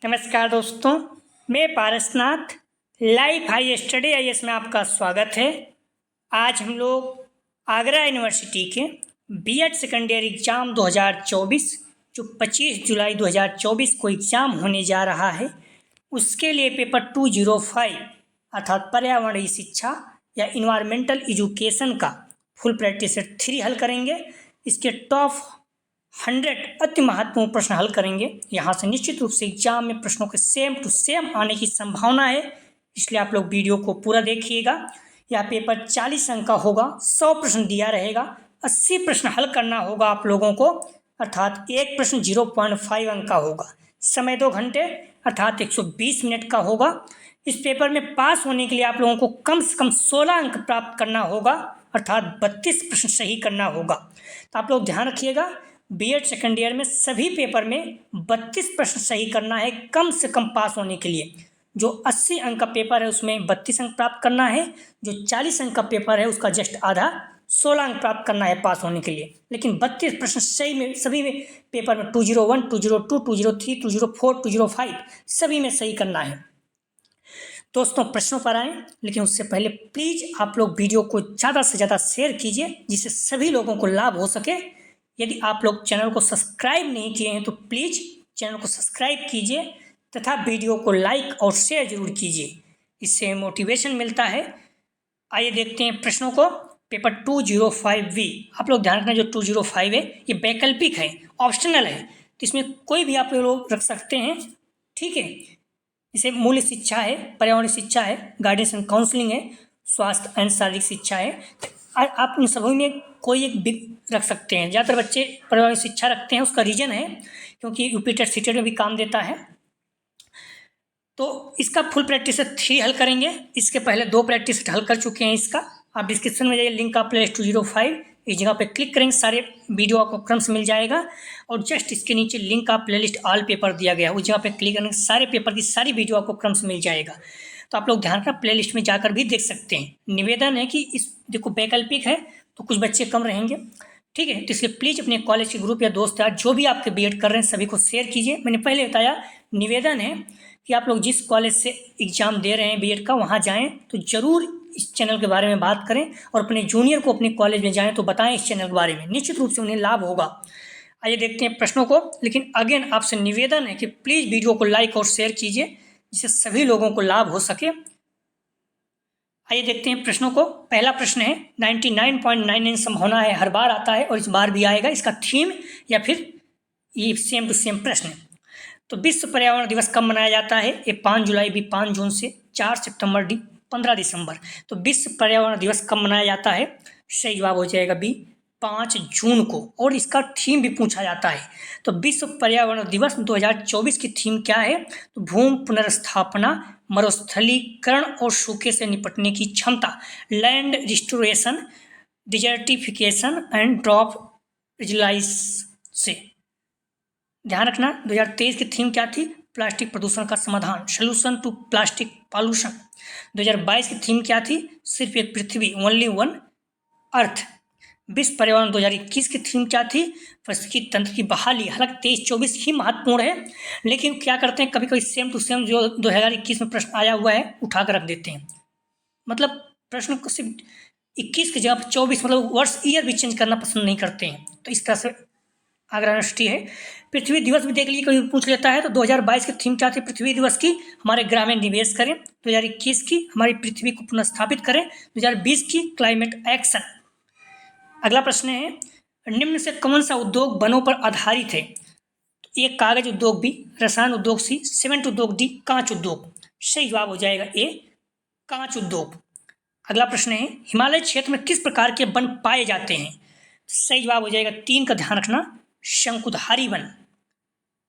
नमस्कार दोस्तों, मैं Parasnath life high study IAS में आपका स्वागत है। आज हम लोग आगरा यूनिवर्सिटी के बीएड सेकेंड ईयर एग्ज़ाम 2024 जो 25 जुलाई 2024 को एग्ज़ाम होने जा रहा है, उसके लिए पेपर 205 अर्थात पर्यावरणीय शिक्षा या इन्वायरमेंटल एजुकेशन का फुल प्रैक्टिस सेट 3 हल करेंगे। इसके टॉप 100 अति महत्वपूर्ण प्रश्न हल करेंगे। यहाँ से निश्चित रूप से एग्जाम में प्रश्नों के सेम टू सेम आने की संभावना है, इसलिए आप लोग वीडियो को पूरा देखिएगा। यह पेपर 40 अंक का होगा, 100 प्रश्न दिया रहेगा, 80 प्रश्न हल करना होगा आप लोगों को, अर्थात एक प्रश्न 0.5 अंक का होगा। समय 2 घंटे अर्थात 120 मिनट का होगा। इस पेपर में पास होने के लिए आप लोगों को कम से कम 16 अंक प्राप्त करना होगा, अर्थात 32 प्रश्न सही करना होगा। तो आप लोग ध्यान रखिएगा, बीएड सेकेंड ईयर में सभी पेपर में 32 प्रश्न सही करना है कम से कम पास होने के लिए। जो 80 अंक का पेपर है उसमें 32 अंक प्राप्त करना है, जो 40 अंक का पेपर है उसका जस्ट आधा 16 अंक प्राप्त करना है पास होने के लिए। लेकिन 32 प्रश्न सही में सभी में पेपर में 201, 202, 203, 204, 205 सभी में सही करना है। दोस्तों प्रश्नों पर आएँ, लेकिन उससे पहले प्लीज़ आप लोग वीडियो को ज़्यादा से ज़्यादा शेयर कीजिए जिससे सभी लोगों को लाभ हो सके। यदि आप लोग चैनल को सब्सक्राइब नहीं किए हैं तो प्लीज़ चैनल को सब्सक्राइब कीजिए तथा वीडियो को लाइक और शेयर जरूर कीजिए, इससे मोटिवेशन मिलता है। आइए देखते हैं प्रश्नों को। पेपर 205V, आप लोग ध्यान रखना, जो 205 है ये वैकल्पिक है, ऑप्शनल है, तो इसमें कोई भी आप लोग रख सकते हैं, ठीक है। इसे मूल्य शिक्षा है, पर्यावरण शिक्षा है, गाइडेंस एंड काउंसलिंग है, स्वास्थ्य एंड शारीरिक शिक्षा है। आप इन सभी में कोई एक रख सकते हैं। ज़्यादातर बच्चे पर्यावरण शिक्षा रखते हैं, उसका रीजन है क्योंकि यूपी टेट सीटेट में भी काम देता है। तो इसका फुल प्रैक्टिस 3 हल करेंगे। इसके पहले 2 प्रैक्टिस हल कर चुके हैं। इसका आप डिस्क्रिप्शन में जाइए, लिंक आप प्ले 205 इस जगह पे क्लिक करेंगे, सारे वीडियो आपको क्रम से मिल जाएगा। और जस्ट इसके नीचे लिंक आप प्लेलिस्ट ऑल पेपर दिया गया है, उस जगह पे क्लिक करेंगे, सारे पेपर की सारी वीडियो आपको क्रम से मिल जाएगा। तो आप लोग ध्यान रखना, प्ले लिस्ट में जाकर भी देख सकते हैं। निवेदन है कि इस देखो वैकल्पिक है तो कुछ बच्चे कम रहेंगे, ठीक है। तो इसलिए प्लीज़ अपने कॉलेज के ग्रुप या दोस्त यार जो भी आपके बीएड कर रहे हैं सभी को शेयर कीजिए। मैंने पहले बताया, निवेदन है कि आप लोग जिस कॉलेज से एग्ज़ाम दे रहे हैं बीएड का वहाँ जाएँ तो ज़रूर इस चैनल के बारे में बात करें, और अपने जूनियर को अपने कॉलेज में जाएँ तो बताएं इस चैनल के बारे में, निश्चित रूप से उन्हें लाभ होगा। आइए देखते हैं प्रश्नों को। लेकिन अगेन आपसे निवेदन है कि प्लीज़ वीडियो को लाइक और शेयर कीजिए जिससे सभी लोगों को लाभ हो सके। आइए देखते हैं प्रश्नों को। पहला प्रश्न है, 99.99 संभावना है हर बार आता है और इस बार भी आएगा, इसका थीम या फिर ये सेम टू सेम प्रश्न है। तो विश्व पर्यावरण दिवस कब मनाया जाता है? ए 5 जुलाई, बी 5 जून से, 4 सितंबर, डी 15 दिसंबर। तो विश्व पर्यावरण दिवस कब मनाया जाता है? सही जवाब हो जाएगा बी 5 जून को। और इसका थीम भी पूछा जाता है। तो विश्व पर्यावरण दिवस 2024 की थीम क्या है? तो भूमि पुनर्स्थापना, मरुस्थलीकरण और सूखे से निपटने की क्षमता, land restoration, desertification and drought resilience से। ध्यान रखना, 2023 की थीम क्या थी? प्लास्टिक प्रदूषण का समाधान, सोल्यूशन टू प्लास्टिक पॉल्यूशन। 2022 की थीम क्या थी? सिर्फ एक पृथ्वी, ओनली वन अर्थ। विश्व पर्यावरण 2021 की थीम क्या थी? पारिस्थितिकी तंत्र की बहाली। हालांकि 23-24 ही महत्वपूर्ण है, लेकिन क्या करते हैं कभी कभी सेम टू सेम जो 2021 में प्रश्न आया हुआ है उठा कर रख देते हैं। मतलब प्रश्न को सिर्फ 21 की जगह 24 मतलब वर्ष ईयर भी चेंज करना पसंद नहीं करते हैं। तो इस तरह से आगरा यूनिवर्सिटी है। पृथ्वी दिवस भी देख लीजिए, कोई पूछ लेता है। तो 2022 की थीम क्या थी? पृथ्वी दिवस की हमारे ग्रह में निवेश करें। 2021 की हमारी पृथ्वी को पुनर्स्थापित करें। 2020 की क्लाइमेट एक्शन। अगला प्रश्न है, निम्न से कौन सा उद्योग वनों पर आधारित है? तो ए कागज उद्योग, बी रसायन उद्योग, सी सीमेंट उद्योग, डी कांच उद्योग। सही जवाब हो जाएगा ए कांच उद्योग। अगला प्रश्न है, हिमालय क्षेत्र में किस प्रकार के वन पाए जाते हैं? सही जवाब हो जाएगा 3 का ध्यान रखना, शंकुधारी वन।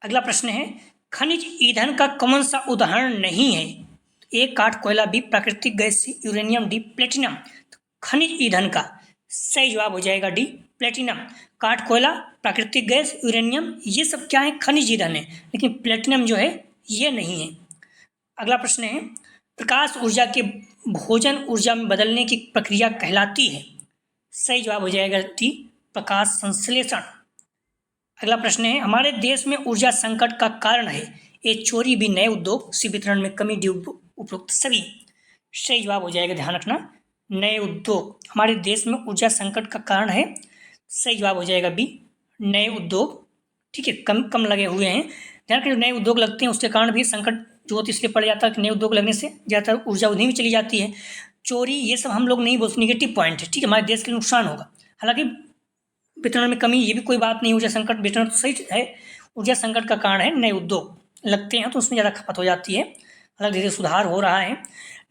अगला प्रश्न है, खनिज ईंधन का कौन सा उदाहरण नहीं है? ए काठ कोयला, बी प्राकृतिक गैस, सी यूरेनियम, डी प्लेटिनम। तो खनिज ईंधन का सही जवाब हो जाएगा डी प्लेटिनम। काठ कोयला, प्राकृतिक गैस, यूरेनियम ये सब क्या है? खनिज ईंधन है, लेकिन प्लेटिनम जो है ये नहीं है। अगला प्रश्न है, प्रकाश ऊर्जा के भोजन ऊर्जा में बदलने की प्रक्रिया कहलाती है? सही जवाब हो जाएगा डी प्रकाश संश्लेषण। अगला प्रश्न है, हमारे देश में ऊर्जा संकट का कारण है? ए चोरी, बी नए उद्योग, सी वितरण में कमी, डी उपरोक्त सभी। सही जवाब हो जाएगा, ध्यान रखना, नए उद्योग हमारे देश में ऊर्जा संकट का कारण है। सही जवाब हो जाएगा बी, नए उद्योग। ठीक है, कम कम लगे हुए हैं। ध्यान रखिए, नए उद्योग लगते हैं उसके कारण भी संकट जो होती है इसलिए पड़ जाता है कि नए उद्योग लगने से ज़्यादातर ऊर्जा उन्हीं में चली जाती है। चोरी ये सब हम लोग नहीं बोल, नेगेटिव पॉइंट है, ठीक है, हमारे देश के लिए नुकसान होगा। हालांकि वितरण में कमी ये भी कोई बात नहीं, ऊर्जा संकट वितरण तो सही है, ऊर्जा संकट का कारण है नए उद्योग लगते हैं तो उसमें ज़्यादा खपत हो जाती है। हालांकि धीरे सुधार हो रहा है।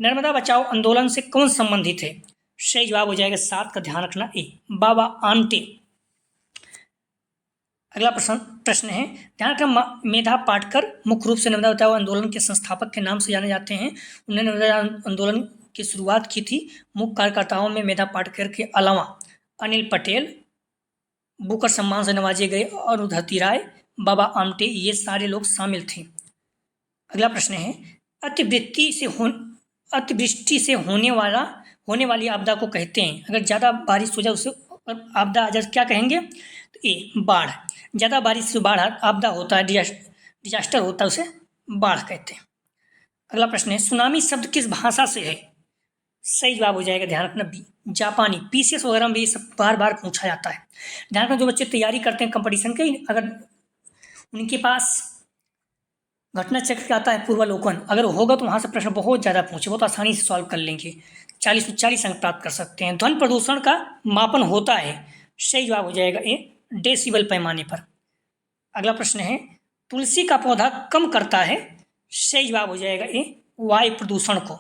नर्मदा बचाओ आंदोलन से कौन संबंधित है? सही जवाब हो जाएगा 7 का, ध्यान रखना, ए बाबा आमटे। अगला प्रश्न है, ध्यान रखना, मेधा पाटकर मुख्य रूप से नर्मदा बचाओ आंदोलन के संस्थापक के नाम से जाने जाते हैं। उन्होंने नर्मदा आंदोलन की शुरुआत की थी। मुख्य कार्यकर्ताओं में मेधा पाटकर के अलावा अनिल पटेल, बुकर सम्मान से नवाजे गए अरुंधति राय, बाबा आमटे, ये सारे लोग शामिल थे। अगला प्रश्न है, अतिवृष्टि से होने वाली आपदा को कहते हैं, अगर ज़्यादा बारिश हो जाए उसे आपदा आ जाए क्या कहेंगे? तो ए बाढ़। ज़्यादा बारिश से बाढ़ आपदा होता है, डिजास्टर होता है, उसे बाढ़ कहते हैं। अगला प्रश्न है, सुनामी शब्द किस भाषा से है? सही जवाब हो जाएगा, ध्यान रखना, बी जापानी। पीसीएस वगैरह में ये सब बार बार पूछा जाता है। ध्यान रखना, जो बच्चे तैयारी करते हैं कंपटीशन की, अगर उनके पास घटना चक्र आता है पूर्वालोकन अगर होगा तो वहाँ से प्रश्न बहुत ज़्यादा पूछे, बहुत आसानी से सॉल्व कर लेंगे, 40 में 40 अंक प्राप्त कर सकते हैं। ध्वनि प्रदूषण का मापन होता है। सही जवाब हो जाएगा ए डेसिबल पैमाने पर। अगला प्रश्न है, तुलसी का पौधा कम करता है। सही जवाब हो जाएगा ए वायु प्रदूषण को,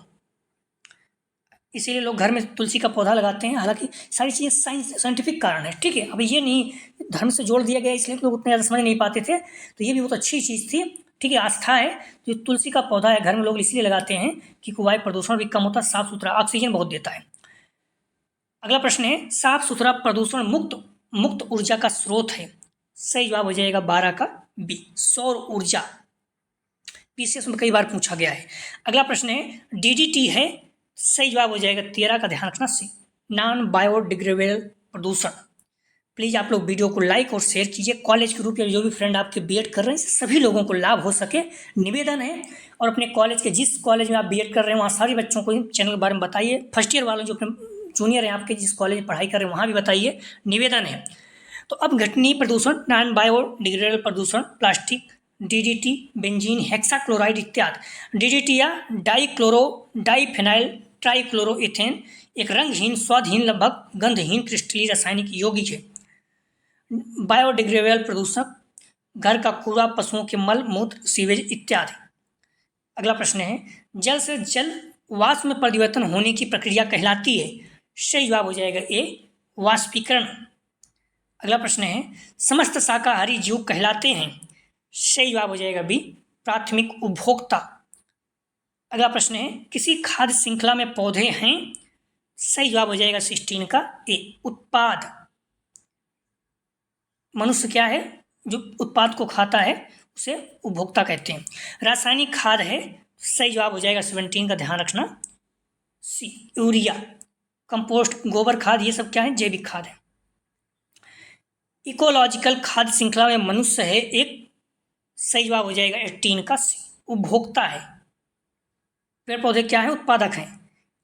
इसीलिए लोग घर में तुलसी का पौधा लगाते हैं। हालांकि सारी चीज़ें साइंटिफिक कारण है, ठीक है। अब ये नहीं धर्म से जोड़ दिया गया इसलिए लोग उतने ज़्यादा समझ नहीं पाते थे, तो ये भी बहुत अच्छी चीज़ थी, ठीक है। आस्था है, जो तुलसी का पौधा है घर में लोग इसलिए लगाते हैं कि वायु प्रदूषण भी कम होता है, साफ सुथरा ऑक्सीजन बहुत देता है। अगला प्रश्न है, साफ सुथरा प्रदूषण मुक्त ऊर्जा का स्रोत है। सही जवाब हो जाएगा 12 का बी सौर ऊर्जा। पीसीएस में कई बार पूछा गया है। अगला प्रश्न है, डीडीटी है। सही जवाब हो जाएगा 13 का, ध्यान रखना, सी नॉन बायोडिग्रेडेबल प्रदूषण। प्लीज़ आप लोग वीडियो को लाइक और शेयर कीजिए। कॉलेज के ग्रुप या जो भी फ्रेंड आपके बीएड कर रहे हैं सभी लोगों को लाभ हो सके, निवेदन है। और अपने कॉलेज के जिस कॉलेज में आप बीएड कर रहे हैं वहाँ सारे बच्चों को चैनल के बारे में बताइए। फर्स्ट ईयर वालों जो अपने जूनियर हैं आपके जिस कॉलेज में पढ़ाई कर रहे हैं वहाँ भी बताइए, निवेदन है। तो अब घटनीय प्रदूषण, नॉन बायोडिग्रेडेबल प्रदूषण, प्लास्टिक, डीडीटी, बेंजीन, हेक्साक्लोराइड इत्यादि। डीडीटी या डाइफेनाइल ट्राइक्लोरोएथेन एक रंगहीन, स्वादहीन, लगभग गंधहीन क्रिस्टलीय रासायनिक यौगिक है। बायोडिग्रेडेबल प्रदूषक, घर का कूड़ा, पशुओं के मल मूत्र, सीवेज इत्यादि। अगला प्रश्न है, जल से जल वाष्प में परिवर्तन होने की प्रक्रिया कहलाती है। सही जवाब हो जाएगा ए वाष्पीकरण। अगला प्रश्न है, समस्त शाकाहारी जीव कहलाते हैं। सही जवाब हो जाएगा बी प्राथमिक उपभोक्ता। अगला प्रश्न है, किसी खाद्य श्रृंखला में पौधे हैं। सही जवाब हो जाएगा 16 का ए उत्पाद। मनुष्य क्या है, जो उत्पाद को खाता है उसे उपभोक्ता कहते हैं। रासायनिक खाद है। सही जवाब हो जाएगा 17 का, ध्यान रखना, सी यूरिया। कंपोस्ट, गोबर खाद, ये सब क्या है, जैविक खाद है। इकोलॉजिकल खाद्य श्रृंखला में मनुष्य है एक। सही जवाब हो जाएगा 18 का, सी उपभोक्ता है। पेड़ पौधे क्या है, उत्पादक हैं।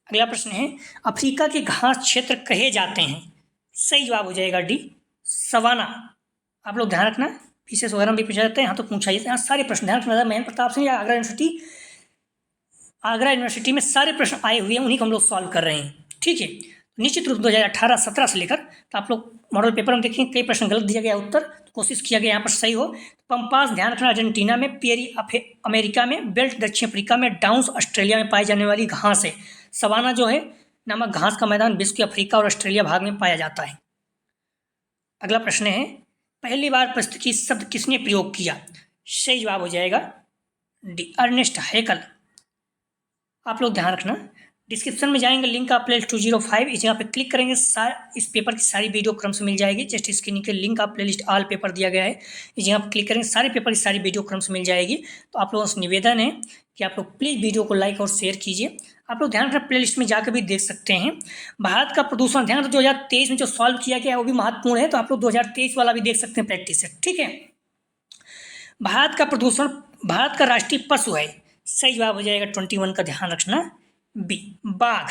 अगला प्रश्न है, अफ्रीका के घास क्षेत्र कहे जाते हैं। सही जवाब हो जाएगा डी सवाना। आप लोग ध्यान रखना, पीसीएस वगैरह में भी पूछा जाता है, यहाँ तो पूछा ही, यहाँ सारे प्रश्न ध्यान रखना। महेंद्र प्रताप सिंह या आगरा यूनिवर्सिटी में सारे प्रश्न आए हुए हैं, उन्हीं को हम लोग सॉल्व कर रहे हैं, ठीक है। निश्चित रूप 2018-17 से लेकर तो आप लोग मॉडल पेपर में देखेंगे कई प्रश्न गलत दिया गया उत्तर, तो कोशिश किया गया यहाँ पर सही हो। पंपास ध्यान रखना अर्जेंटीना में, पेरी अमेरिका में, बेल्ट दक्षिण अफ्रीका में, डाउन्स ऑस्ट्रेलिया में पाई जाने वाली घास है। सवाना जो है नामक घास का मैदान विश्व के अफ्रीका और ऑस्ट्रेलिया भाग में पाया जाता है। अगला प्रश्न है, पहली बार पारिस्थितिकी शब्द किसने प्रयोग किया। सही जवाब हो जाएगा डी अर्नेस्ट हैकल। आप लोग ध्यान रखना, डिस्क्रिप्शन में जाएंगे, लिंक आप प्लेलिस्ट 205 इस जगह पे क्लिक करेंगे, इस पेपर की सारी वीडियो क्रम से मिल जाएगी। जस्ट इसके नीचे लिंक आप प्लेलिस्ट ऑल पेपर दिया गया है, इस जगह पर क्लिक करेंगे, सारे पेपर की सारी वीडियो क्रम से मिल जाएगी। तो आप लोगों से निवेदन है कि आप लोग प्लीज़ वीडियो को लाइक और शेयर कीजिए। आप लोग ध्यान रखना, प्लेलिस्ट में जाकर भी देख सकते हैं। भारत का प्रदूषण, ध्यान रखना 2023 में जो सॉल्व किया गया है वो भी महत्वपूर्ण है, तो आप लोग 2023 वाला भी देख सकते हैं प्रैक्टिस से, ठीक है। भारत का प्रदूषण भारत का राष्ट्रीय पशु है? सही जवाब हो जाएगा 21 का ध्यान रखना बी, बाघ।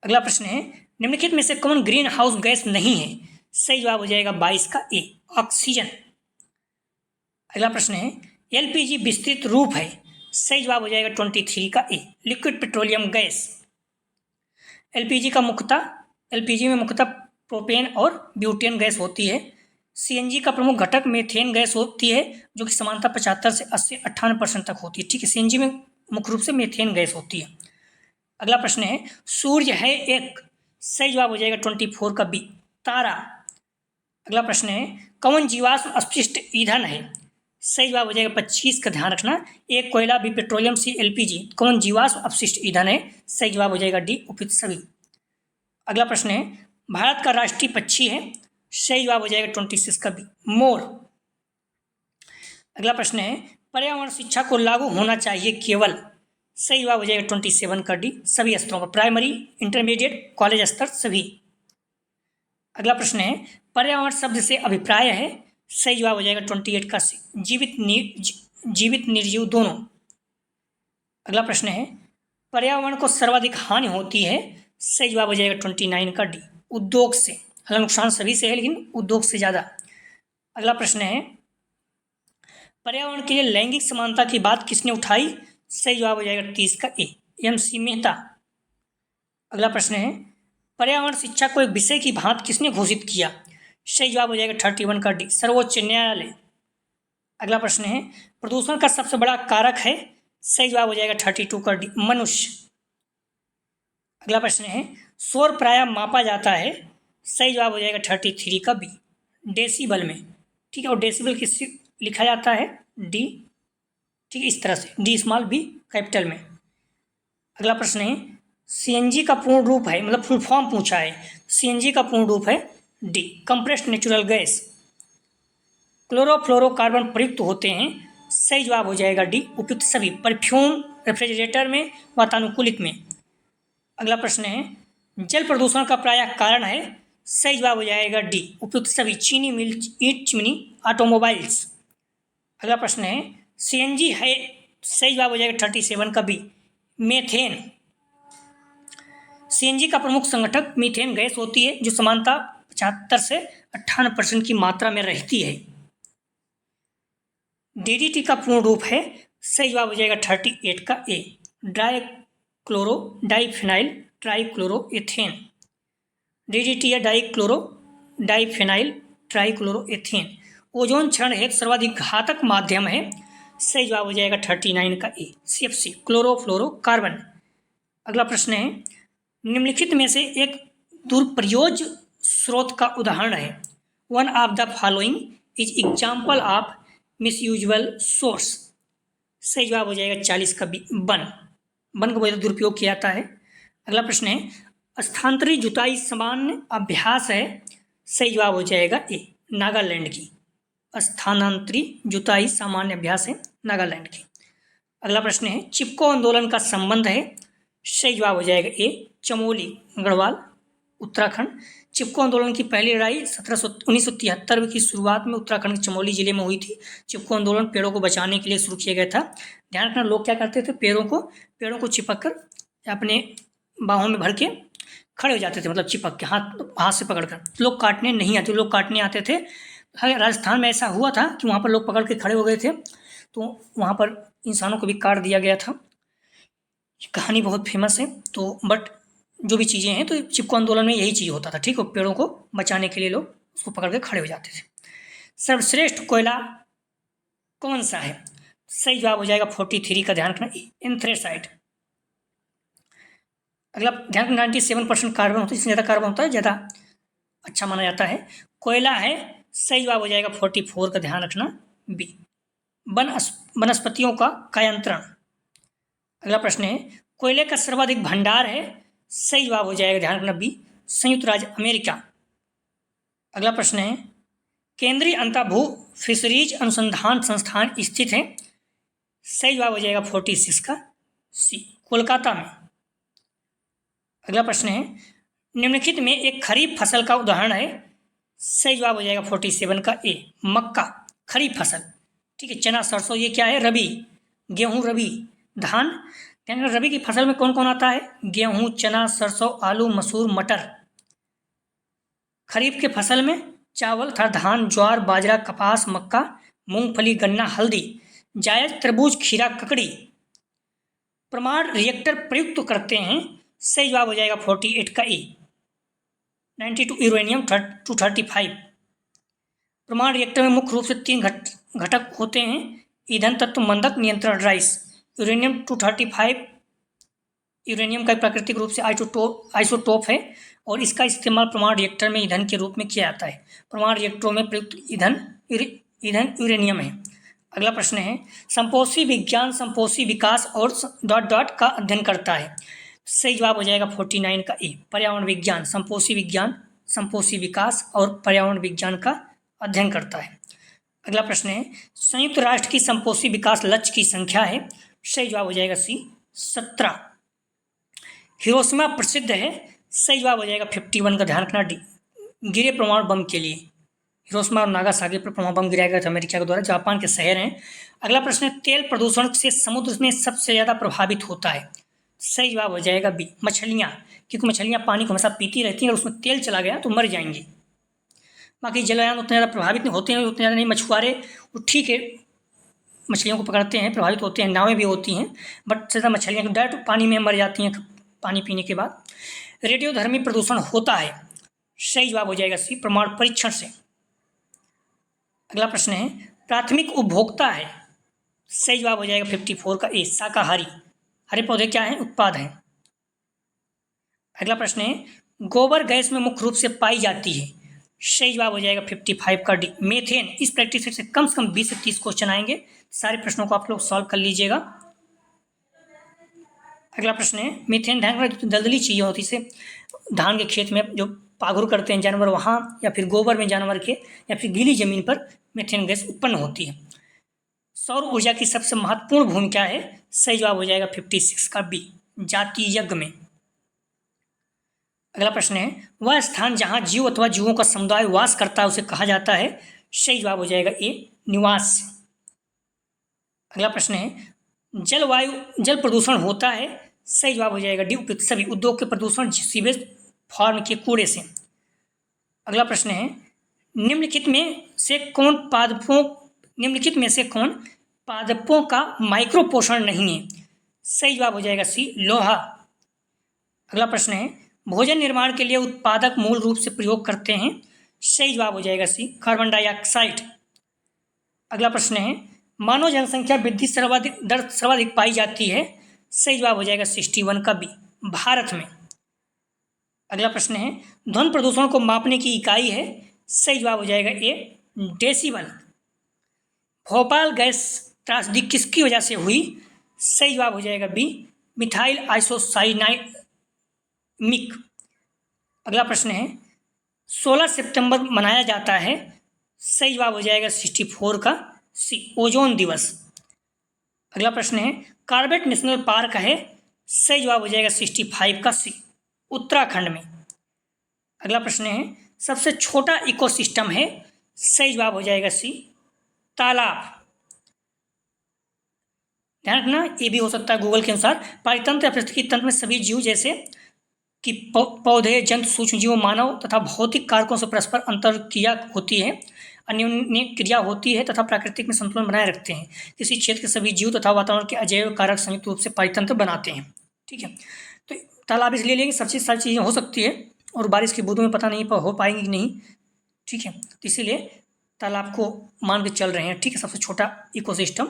अगला प्रश्न है, निम्नलिखित में से कौन ग्रीन हाउस गैस नहीं है? सही जवाब हो जाएगा 22 का ए, ऑक्सीजन। अगला प्रश्न है, एलपीजी विस्तृत रूप है? सही जवाब हो जाएगा 23 का ए, लिक्विड पेट्रोलियम गैस। एलपीजी में मुख्यतः प्रोपेन और ब्यूटेन गैस होती है। सीएनजी का प्रमुख घटक मीथेन गैस होती है, जो कि समानता 75 से 80-98% तक होती है। ठीक है, सीएनजी में मुख्य रूप से मीथेन गैस होती है। अगला प्रश्न है, सूर्य है एक? सही जवाब हो जाएगा 24 का बी, तारा। अगला प्रश्न है, कौन जीवाश्म अपशिष्ट ईंधन है? सही जवाब हो जाएगा 25 का ध्यान रखना, एक कोयला, बी पेट्रोलियम, सी एलपीजी। कौन जीवाश्म अपशिष्ट ईंधन है? सही जवाब हो जाएगा डी, उपयुक्त सभी। अगला प्रश्न है, भारत का राष्ट्रीय पक्षी है? सही जवाब हो जाएगा 26 का बी, मोर। अगला प्रश्न है, पर्यावरण शिक्षा को लागू होना चाहिए केवल? सही जवाब हो जाएगा 27 का डी, सभी स्तरों पर, प्राइमरी, इंटरमीडिएट, कॉलेज स्तर सभी। अगला प्रश्न है, पर्यावरण शब्द से अभिप्राय है? सही जवाब हो जाएगा 28 का सी, जीवित निर्जीव दोनों। अगला प्रश्न है, पर्यावरण को सर्वाधिक हानि होती है? सही जवाब हो जाएगा 29 का डी, उद्योग से। हालांकि नुकसान सभी से है, लेकिन उद्योग से ज़्यादा। अगला प्रश्न है, पर्यावरण के लिए लैंगिक समानता की बात किसने उठाई? सही जवाब हो जाएगा 30 का ए, एम.सी. मेहता। अगला प्रश्न है, पर्यावरण शिक्षा को एक विषय की भांति किसने घोषित किया? सही जवाब हो जाएगा 31 का डी, सर्वोच्च न्यायालय। अगला प्रश्न है, प्रदूषण का सबसे बड़ा कारक है? सही जवाब हो जाएगा 32 का डी, मनुष्य। अगला प्रश्न है, शोर प्रायः मापा जाता है? सही जवाब हो जाएगा 33 का बी, डेसिबल में। ठीक है, और डेसिबल किस लिखा जाता है? डी। ठीक है, इस तरह से, डी स्मॉल बी कैपिटल में। अगला प्रश्न है, सीएनजी का पूर्ण रूप है, मतलब फुल फॉर्म पूछा है, सीएनजी का पूर्ण रूप है D, compressed natural gas. Chlorofluorocarbon प्रयुक्त होते हैं? सही जवाब हो जाएगा डी, उपयुक्त सभी, परफ्यूम, रेफ्रिजरेटर में, वातानुकूलित में। अगला प्रश्न है, जल प्रदूषण का प्रायः कारण है? सही जवाब हो जाएगा डी, उपयुक्त सभी, चीनी मिल, ईंट चिमनी, ऑटोमोबाइल्स। अगला प्रश्न है, सीएनजी है? सही जवाब हो जाएगा 37 का बी, मेथेन। सीएनजी का प्रमुख संगठक मीथेन गैस होती है, जो समानता 75 से 98% की मात्रा में रहती है। डीडीटी का पूर्ण रूप है? सही जवाब हो जाएगा 38 का ए, डाइफिनाइल ट्राइक्लोरोएथेन। डीडीटी या डाइफिनाइल ट्राइक्लोरोएथेन ओजोन क्षरण हेतु सर्वाधिक घातक माध्यम है? सही जवाब हो जाएगा 39 का ए, सीएफसी, क्लोरोफ्लोरोकार्बन। अगला प्रश्न है, निम्नलिखित में से एक दुरुपयोग स्रोत का उदाहरण है? One of the following is example of misusable source. सही जवाब हो जाएगा 40 का बी, वन का बहुत दुरुपयोग किया जाता है। अगला प्रश्न है, स्थानांतरित जुताई सामान्य अभ्यास है? सही जवाब हो जाएगा ए, नागालैंड की। स्थानांतरित जुताई सामान्य अभ्यास है नागालैंड की। अगला प्रश्न है, चिपको आंदोलन का संबंध है? सही जवाब हो जाएगा ए, चमोली, गढ़वाल, उत्तराखंड। चिपको आंदोलन की पहली लड़ाई 1973 की शुरुआत में उत्तराखंड के चमोली जिले में हुई थी। चिपको आंदोलन पेड़ों को बचाने के लिए शुरू किया गया था। ध्यान रखना, लोग क्या करते थे, पेड़ों को चिपक कर अपने बाहों में भर के खड़े हो जाते थे, मतलब चिपक के हाथ से पकड़कर। लोग काटने नहीं आते, लोग काटने आते थे। राजस्थान में ऐसा हुआ था कि वहाँ पर लोग पकड़ के खड़े हो गए थे, तो वहाँ पर इंसानों को भी काट दिया गया था। कहानी बहुत फेमस है। तो बट जो भी चीज़ें हैं, तो चिपको आंदोलन में यही चीज़ होता था। ठीक है, पेड़ों को बचाने के लिए लोग उसको पकड़ के खड़े हो जाते थे। सर्वश्रेष्ठ कोयला कौन सा है? सही जवाब हो जाएगा 43 का ध्यान रखना, एंथ्रेसाइट। अगला ध्यान रखना, 97% कार्बन होता है, जिसमें ज़्यादा कार्बन होता है ज़्यादा अच्छा माना जाता है। कोयला है? सही जवाब हो जाएगा 44 का ध्यान रखना, बी, वनस्पतियों का कायांतरण। अगला प्रश्न है, कोयले का सर्वाधिक भंडार है? सही जवाब हो जाएगा ध्यान रखना बी, संयुक्त राज्य अमेरिका। अगला प्रश्न है, केंद्रीय अंतर्भू फिशरीज अनुसंधान संस्थान स्थित है? सही जवाब हो जाएगा 46 का सी, कोलकाता में। अगला प्रश्न है, निम्नलिखित में एक खरीफ फसल का उदाहरण है? सही जवाब हो जाएगा 47 का ए, मक्का, खरीफ फसल। ठीक है। चना सरसों ये क्या है, रबी। गेहूँ रबी। धान, ध्यान रखना, रबी की फसल में कौन कौन आता है, गेहूँ, चना, सरसों, आलू, मसूर, मटर। खरीफ के फसल में चावल तथा धान, ज्वार, बाजरा, कपास, मक्का, मूंगफली, गन्ना, हल्दी। जायद, तरबूज, खीरा, ककड़ी। प्रमाण रिएक्टर प्रयुक्त करते हैं, सही जवाब हो जाएगा 48 का ए। 92 यूरेनियम 235। प्रमाण रिएक्टर में मुख्य रूप से 3 घटक होते हैं, ईंधन तत्व, मंदक, नियंत्रण राइस। यूरेनियम 235 यूरेनियम का प्राकृतिक रूप से आइसोटोप है और इसका इस्तेमाल प्रमाण रिएक्टर में ईंधन के रूप में किया जाता है। प्रमाण रिएक्टरों में प्रयुक्त ईंधन यूरेनियम है। अगला प्रश्न है, संपोषी विज्ञान संपोषी विकास और डॉट डॉट का अध्ययन करता है। सही जवाब हो जाएगा 49 का ए। पर्यावरण विज्ञान संपोषी विकास और पर्यावरण विज्ञान का अध्ययन करता है। अगला प्रश्न है, संयुक्त राष्ट्र की संपोषी विकास लक्ष्य की संख्या है। सही जवाब हो जाएगा सी 17। हिरोशिमा प्रसिद्ध है। सही जवाब हो जाएगा 51 का, ध्यान रखना डी। गिरे परमाणु बम के लिए हिरोशिमा और नागासाकी पर परमाणु बम गिराया गया था अमेरिका के द्वारा, जापान के शहर हैं। अगला प्रश्न है, तेल प्रदूषण से समुद्र में सबसे ज़्यादा प्रभावित होता है। सही जवाब हो जाएगा बी, मछलियाँ, क्योंकि मछलियाँ पानी को हमेशा पीती रहती हैं और उसमें तेल चला गया तो मर जाएंगी। बाकी जलयान उतने ज़्यादा प्रभावित नहीं होते हैं, उतने ज़्यादा नहीं। मछुआरे ठीक है, मछलियों को पकड़ते हैं, प्रभावित होते हैं, नावें भी होती हैं, बट ज़्यादा मछलियाँ डायरेक्ट पानी में मर जाती हैं पानी पीने के बाद। रेडियोधर्मी प्रदूषण होता है। सही जवाब हो जाएगा सी, प्रमाण परीक्षण से। अगला प्रश्न है, प्राथमिक उपभोक्ता है। सही जवाब हो जाएगा 54 का ए, शाकाहारी। हरे पौधे क्या हैं, उत्पाद हैं। अगला प्रश्न है, गोबर गैस में मुख्य रूप से पाई जाती है। सही जवाब हो जाएगा 55 का डी, मीथेन। इस प्रैक्टिस से कम 20 से 30 क्वेश्चन आएंगे, सारे प्रश्नों को आप लोग सॉल्व कर लीजिएगा। अगला प्रश्न है, मीथेन, ध्यान रखना दलदली चाहिए होती से धान के खेत में जो पागुर करते हैं जानवर वहाँ, या फिर गोबर में जानवर के, या फिर गीली जमीन पर मीथेन गैस उत्पन्न होती है। सौर ऊर्जा की सबसे महत्वपूर्ण भूमिका है। सही जवाब हो जाएगा 56 का बी, जाति यज्ञ में। अगला प्रश्न है, वह स्थान जहाँ जीव अथवा जीवों का समुदाय वास करता है उसे कहा जाता है। सही जवाब हो जाएगा ए, निवास। अगला प्रश्न है, जल प्रदूषण होता है। सही जवाब हो जाएगा डी, उपयुक्त सभी उद्योग के प्रदूषण, सीवेज, फार्म के कूड़े से। अगला प्रश्न है, निम्नलिखित में से कौन पादपों का माइक्रो पोषण नहीं है। सही जवाब हो जाएगा सी, लोहा। अगला प्रश्न है, भोजन निर्माण के लिए उत्पादक मूल रूप से प्रयोग करते हैं। सही जवाब हो जाएगा सी, कार्बन डाइऑक्साइड। अगला प्रश्न है, मानव जनसंख्या वृद्धि सर्वाधिक पाई जाती है। सही जवाब हो जाएगा 61 का बी, भारत में। अगला प्रश्न है, ध्वनि प्रदूषण को मापने की इकाई है। सही जवाब हो जाएगा ए, डेसिबल। भोपाल गैस त्रासदी किसकी वजह से हुई। सही जवाब हो जाएगा बी, मिथाइल आइसोसाइनाइड। अगला प्रश्न है, 16 सितंबर मनाया जाता है। सही जवाब हो जाएगा 64 का सी, ओजोन दिवस। अगला प्रश्न है, कॉर्बेट नेशनल पार्क है। सही जवाब हो जाएगा 65 का सी, उत्तराखंड में। अगला प्रश्न है, सबसे छोटा इकोसिस्टम है। सही जवाब हो जाएगा सी, तालाब। ध्यान रखना ये भी हो सकता है गूगल के अनुसार। पारितंत्र या पारिस्थितिकी तंत्र में सभी जीव जैसे कि पौधे, जंतु, सूक्ष्म जीव, मानव तथा भौतिक कारकों से परस्पर अंतरक्रिया होती है, अन्योन्य क्रिया होती है तथा प्राकृतिक में संतुलन बनाए रखते हैं। किसी क्षेत्र के सभी जीव तथा वातावरण के अजैव कारक संयुक्त रूप से पारितंत्र बनाते हैं। ठीक है, तो तालाब इसलिए लेंगे, सारी चीज़ें हो सकती है और बारिश की बूंदों में पता नहीं हो पाएंगी कि नहीं। ठीक है, तो इसीलिए तालाब को मान के चल रहे हैं। ठीक है, सबसे छोटा इकोसिस्टम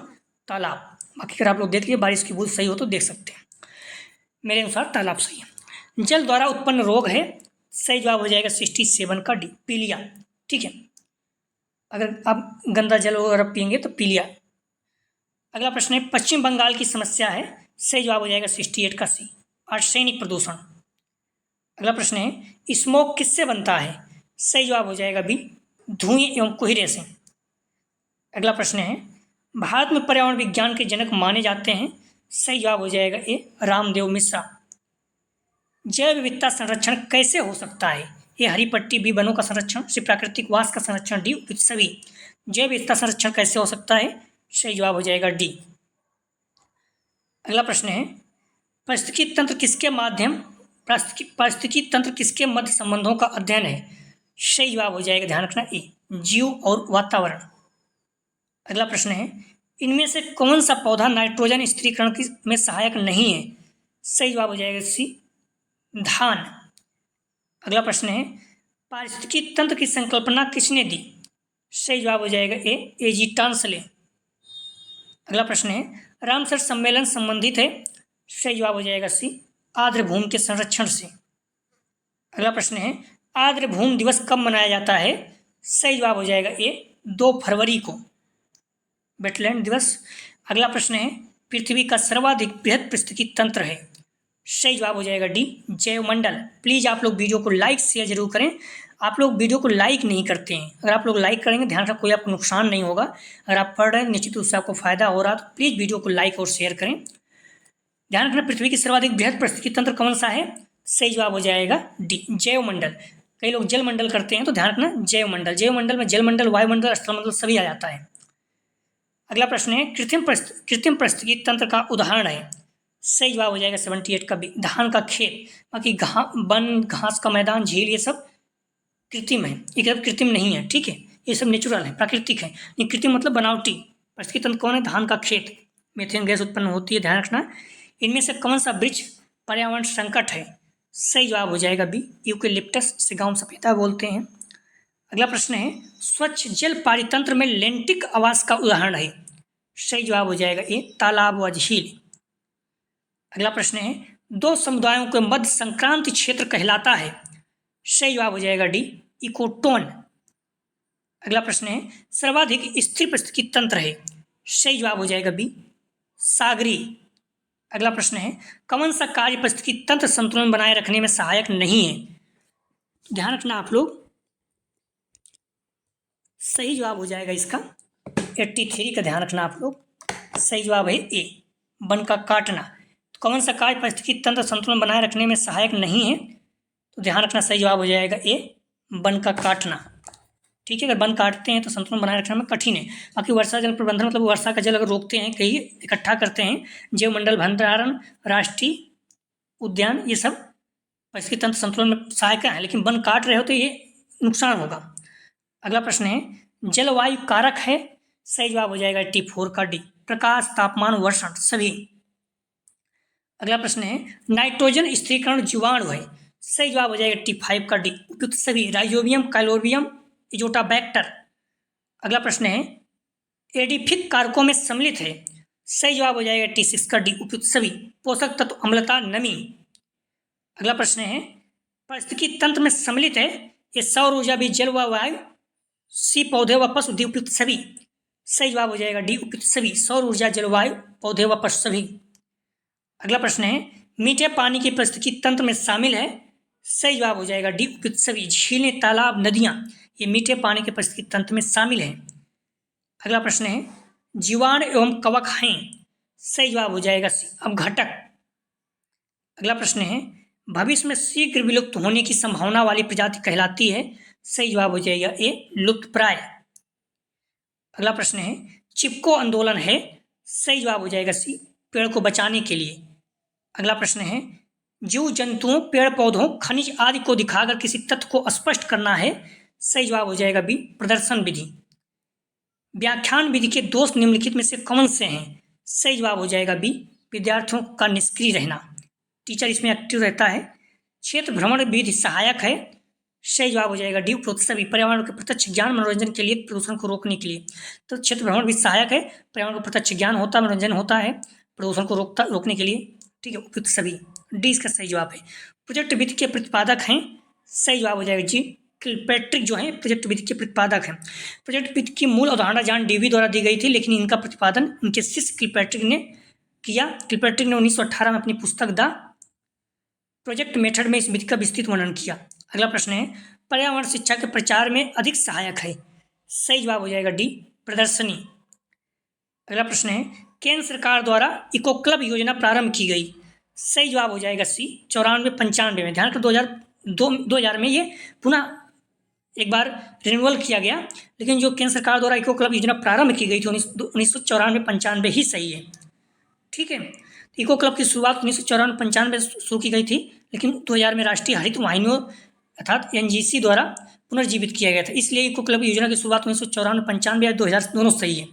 तालाब। बाकी अगर आप लोग देख लीजिए बारिश की बूंद सही हो तो देख सकते हैं, मेरे अनुसार तालाब सही है। जल द्वारा उत्पन्न रोग है। सही जवाब हो जाएगा 67 का डी, पीलिया। ठीक है, अगर आप गंदा जल वगैरह पियेंगे तो पीलिया। अगला प्रश्न है, पश्चिम बंगाल की समस्या है। सही जवाब हो जाएगा 68 का सी, आर्सेनिक प्रदूषण। अगला प्रश्न है, स्मोक किससे बनता है। सही जवाब हो जाएगा बी, धुएं एवं कोहरे से। अगला प्रश्न है, भारत में पर्यावरण विज्ञान के जनक माने जाते हैं। सही जवाब हो जाएगा ए, रामदेव मिश्रा। जैव विविधता संरक्षण कैसे हो सकता है। ए, हरी पट्टी, बी, वनों का संरक्षण, सी, प्राकृतिक वास का संरक्षण, डी, सभी। जैव विविधता संरक्षण कैसे हो सकता है। सही जवाब हो जाएगा डी। अगला प्रश्न है, पारिस्थितिकी तंत्र किसके माध्यम पारिस्थितिकी तंत्र किसके मध्य संबंधों का अध्ययन है? सही जवाब हो जाएगा, ध्यान रखना, ए, जीव और वातावरण। अगला प्रश्न है, इनमें से कौन सा पौधा नाइट्रोजन स्थिरीकरण में सहायक नहीं है? सही जवाब हो जाएगा सी, धान। अगला प्रश्न है, पारिस्थितिकी तंत्र की संकल्पना किसने दी? सही जवाब हो जाएगा ए, एजी टांसले। अगला प्रश्न है, रामसर सम्मेलन संबंधित है? सही जवाब हो जाएगा सी, आर्द्र भूमि के संरक्षण से। अगला प्रश्न है, आर्द्र भूमि दिवस कब मनाया जाता है? सही जवाब हो जाएगा ए, 2 फरवरी को, वेटलैंड दिवस। अगला प्रश्न है, पृथ्वी का सर्वाधिक बृहद पारिस्थितिकी तंत्र है? सही जवाब हो जाएगा डी, जैवमंडल। प्लीज़ आप लोग वीडियो को लाइक शेयर जरूर करें। आप लोग वीडियो को लाइक नहीं करते हैं, अगर आप लोग लाइक करेंगे ध्यान रखना कोई आपको नुकसान नहीं होगा। अगर आप पढ़ रहे हैं निश्चित रूप से आपको फायदा हो रहा है, तो प्लीज़ वीडियो को लाइक और शेयर करें। ध्यान रखना, पृथ्वी की सर्वाधिक बृहद पारिस्थितिकी तंत्र कौन सा है? सही जवाब हो जाएगा डी, जैवमंडल। कई लोग जलमंडल करते हैं, तो ध्यान रखना जैवमंडल। जैवमंडल में जलमंडल, वायुमंडल, स्थलमंडल सभी आ जाता है। अगला प्रश्न है, कृत्रिम पारिस्थितिकी तंत्र का उदाहरण है? सही जवाब हो जाएगा 78 का बी, धान का खेत। बाकी वन, घास का मैदान, झील, ये सब कृत्रिम है, ये सब कृत्रिम नहीं है, ठीक है, ये सब नेचुरल है, प्राकृतिक है। ये कृत्रिम मतलब बनावटी। पारिस्थितिकी तंत्र कौन है? धान का खेत, मीथेन गैस उत्पन्न होती है, ध्यान रखना। इनमें से कौन सा वृक्ष पर्यावरण संकट है? सही जवाब हो जाएगा बी, यूकेलिप्टस, जिसे गांव सफेदा बोलते हैं। अगला प्रश्न है, स्वच्छ जल पारितंत्र में लेंटिक आवास का उदाहरण है? सही जवाब हो जाएगा ए, तालाब व झील। अगला प्रश्न है, 2 समुदायों के मध्य संक्रांति क्षेत्र कहलाता है? सही जवाब हो जाएगा डी, इकोटोन। अगला प्रश्न है, सर्वाधिक स्थिर पारिस्थितिकी तंत्र है? सही जवाब हो जाएगा बी, सागरी। अगला प्रश्न है, कौन सा कार्य पारिस्थितिकी तंत्र संतुलन बनाए रखने में सहायक नहीं है? ध्यान रखना आप लोग, सही जवाब हो जाएगा इसका 83 का, ध्यान रखना आप लोग। सही जवाब है ए, वन का काटना। तो कौन सा कार्य पारिस्थितिकी तंत्र संतुलन बनाए रखने में सहायक नहीं है? तो ध्यान रखना सही जवाब हो जाएगा ए, वन का काटना, ठीक है। अगर वन काटते हैं तो संतुलन बनाए रखना में कठिन है। बाकी वर्षा जल प्रबंधन मतलब वर्षा का जल अगर रोकते हैं, कहीं इकट्ठा करते हैं, जैवमंडल भंडारण, राष्ट्रीय उद्यान, ये सब पारिस्थितिकी तंत्र संतुलन में सहायक है, लेकिन वन काट रहे हो तो ये नुकसान होगा। अगला प्रश्न है, जलवायु कारक है? सही जवाब हो जाएगा T4 का डी, प्रकाश, तापमान, वर्षण सभी। अगला प्रश्न है, नाइट्रोजन स्थिरीकरण जीवाणु है? सही जवाब हो जाएगा T5 का डी, उपयुक्त सभी, राइजोबियम, काइलोबियम, इजोटाबैक्टर। अगला प्रश्न है, एडिफिक कारकों में सम्मिलित है? सही जवाब हो जाएगा T6 का डी, उपयुक्त सभी, पोषक तत्व, अम्लता, नमी। अगला प्रश्न है, पारिस्थितिकी तंत्र में सम्मिलित है? ये सौर ऊर्जा भी, जल व वायु, सी, पौधे व पशु, डी, उपयुक्त सभी। सही जवाब हो जाएगा डी, उपयुक्त सभी, सौर ऊर्जा, जलवायु, पौधे व पशु सभी। अगला प्रश्न है, मीठे पानी की पारिस्थितिकी तंत्र में शामिल है? सही जवाब हो जाएगा डी, उपयुक्त सभी, झीलें, तालाब, नदियां, ये मीठे पानी के पारिस्थितिकी तंत्र में शामिल है। अगला प्रश्न है, जीवाणु एवं कवक हैं? सही जवाब हो जाएगा सी, अपघटक। अगला प्रश्न है, भविष्य में शीघ्र विलुप्त होने की संभावना वाली प्रजाति कहलाती है? सही जवाब हो जाएगा ए, लुप्तप्राय। अगला प्रश्न है, चिपको आंदोलन है? सही जवाब हो जाएगा सी, पेड़ को बचाने के लिए। अगला प्रश्न है, जीव जंतुओं, पेड़ पौधों, खनिज आदि को दिखाकर किसी तथ्य को स्पष्ट करना है? सही जवाब हो जाएगा बी, प्रदर्शन विधि। व्याख्यान विधि के दोष निम्नलिखित में से कौन से हैं? सही जवाब हो जाएगा बी, विद्यार्थियों का निष्क्रिय रहना, टीचर इसमें एक्टिव रहता है। क्षेत्र भ्रमण विधि सहायक है? सही जवाब हो जाएगा डी, उपरोक्त सभी, पर्यावरण के प्रत्यक्ष ज्ञान, मनोरंजन के लिए, प्रदूषण को रोकने के लिए। तो क्षेत्र भ्रमण विधि सहायक है, पर्यावरण को प्रत्यक्ष ज्ञान होता है, मनोरंजन होता है, प्रदूषण को रोकने के लिए, ठीक है, उपयुक्त सभी, डी इसका सही जवाब है। प्रोजेक्ट विधि के प्रतिपादक हैं? सही जवाब हो जाएगा जी, किलपैट्रिक जो है प्रोजेक्ट विधि के प्रतिपादक हैं। प्रोजेक्ट विधि की मूल अवधारणा जॉन डेवी द्वारा दी गई थी, लेकिन इनका प्रतिपादन उनके शिष्य किलपैट्रिक ने किया। किलपैट्रिक ने 1918 में अपनी पुस्तक द प्रोजेक्ट मेथड में इस विधि का विस्तृत वर्णन किया। अगला प्रश्न है, पर्यावरण शिक्षा के प्रचार में अधिक सहायक है? सही जवाब हो जाएगा डी, प्रदर्शनी। अगला प्रश्न है, केंद्र सरकार द्वारा इको क्लब योजना प्रारंभ की गई? सही जवाब हो जाएगा सी, 94-95 में। ध्यान कर 2000 में ये पुनः एक बार रिन्यूअल किया गया, लेकिन जो केंद्र सरकार द्वारा इको क्लब योजना प्रारंभ की गई थी 1994-95 ही सही है। ठीक है, इको क्लब की शुरुआत 1994-95 शुरू की गई थी, लेकिन 2000 में राष्ट्रीय हरित वाहिनियों अर्थात एनजीसी द्वारा पुनर्जीवित किया गया था। इसलिए इको क्लब योजना की शुरुआत 1994-95 या 2000 दोनों सही है।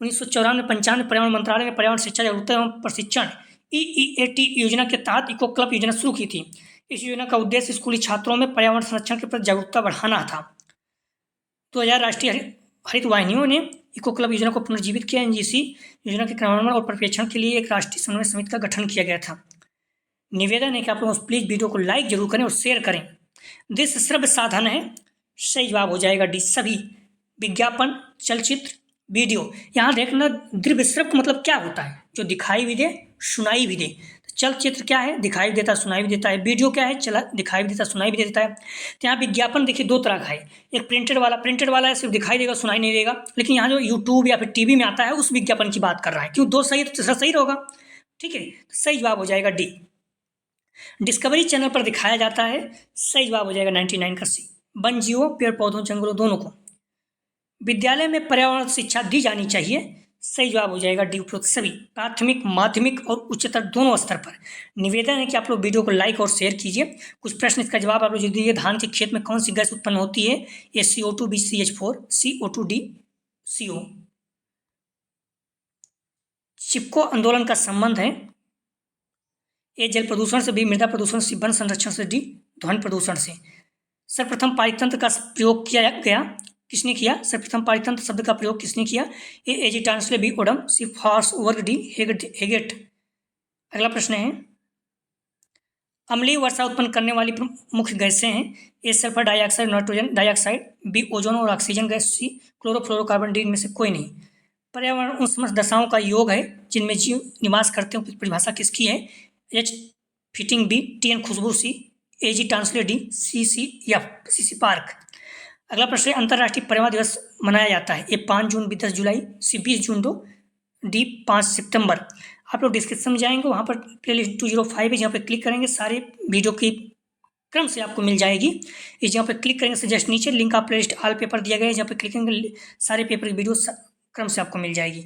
1994-95 पर्यावरण मंत्रालय ने पर्यावरण शिक्षा जागरूकता एवं प्रशिक्षण EEAT योजना के तहत इको क्लब योजना शुरू की थी। इस योजना का उद्देश्य स्कूली छात्रों में पर्यावरण संरक्षण के प्रति जागरूकता बढ़ाना था। 2000 राष्ट्रीय हरित वाहिनियों ने इको क्लब योजना को पुनर्जीवित किया। एनजीसी योजना के क्रियान्वयन और पर्यवेक्षण के लिए एक राष्ट्रीय समन्वय समिति का गठन किया गया था। निवेदन है कि आप लोग प्लीज वीडियो को लाइक जरूर करें और शेयर करें। दिस श्रव्य साधन है, सही जवाब हो जाएगा डी सभी। विज्ञापन, चलचित्र, वीडियो। यहाँ देखना दृश्य श्रव्य मतलब क्या होता है, जो दिखाई भी दे सुनाई भी दे। तो चलचित्र क्या है, दिखाई भी देता सुनाई भी देता है। वीडियो क्या है, चला दिखाई भी देता सुनाई भी देता है। तो यहाँ विज्ञापन देखिए दो तरह का है, एक प्रिंटेड वाला है, सिर्फ दिखाई देगा सुनाई नहीं देगा। लेकिन यहाँ जो यूट्यूब या फिर टीवी में आता है उस विज्ञापन की बात कर रहा है, क्यों दो सही है तो तीसरा सही होगा। ठीक है, सही जवाब हो जाएगा डी। डिस्कवरी चैनल पर दिखाया जाता है, सही जवाब हो जाएगा 99 का सी। वन जीवों, पेड़ पौधों, जंगलों दोनों को। विद्यालय में पर्यावरण शिक्षा दी जानी चाहिए, सही जवाब हो जाएगा डी उपरोक्त सभी। प्राथमिक, माध्यमिक और उच्चतर दोनों स्तर पर। निवेदन है कि आप लोग वीडियो को लाइक और शेयर कीजिए। कुछ प्रश्न इसका जवाब आप लोग दीजिए। धान के खेत में कौन सी गैस उत्पन्न होती है? ए CO2, B CH4, CO2, D CO। चिपको आंदोलन का संबंध है, ए जल प्रदूषण से, बी मृदा प्रदूषण से, वन संरक्षण से, डी ध्वनि प्रदूषण से। सर्वप्रथम पारितंत्र का प्रयोग किया गया, किसने किया? सर्वप्रथम पारितंत्र शब्द का प्रयोग किसने किया? ए एजी टांसले, बी ओडम, सी फॉर्सवर्ग, डी हेगेट। अगला प्रश्न है, अम्लीय वर्षा उत्पन्न करने वाली मुख्य गैसें हैं। A sulphur dioxide, nitrogen dioxide, B ozone और oxygen gas, C chlorofluorocarbon, D इनमें से कोई नहीं। पर्यावरण उन समस्त दशाओं का योग है जिनमें जीव निवास करते हैं। परिभाषा किसकी है? एच फिटिंग, बी TN खुशबू, सी एजी टांसले, डी CC पार्क। अगला प्रश्न है, अंतर्राष्ट्रीय पर्यावरण दिवस मनाया जाता है। ए 5 जून, बी 10 जुलाई, सी 20 जून 2, डी 5 सितंबर। आप लोग डिस्क्रिप्शन में जाएंगे, वहाँ पर प्लेलिस्ट 205 है, जहाँ पे क्लिक करेंगे सारे वीडियो की क्रम से आपको मिल जाएगी। इस जहाँ पे क्लिक करेंगे से जस्ट नीचे link of playlist all paper दिया गया है, जहाँ पे क्लिक करेंगे सारे पेपर की वीडियो क्रम से आपको मिल जाएगी।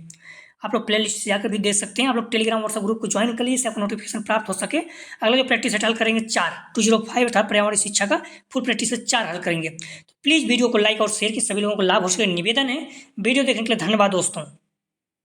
आप लोग प्ले लिस्ट से जाकर भी देख सकते हैं। आप लोग टेलीग्राम व्हाट्सएप ग्रुप को ज्वाइन कर लीजिए, इससे आपको नोटिफिकेशन प्राप्त हो सके। अगला जो प्रैक्टिस हल करेंगे 205 था पर्यावरण शिक्षा का, फुल प्रैक्टिस से 4 हल करेंगे। तो प्लीज़ वीडियो को लाइक और शेयर की, सभी लोगों को लाभ हो सके। निवेदन है, वीडियो देखने के लिए धन्यवाद दोस्तों।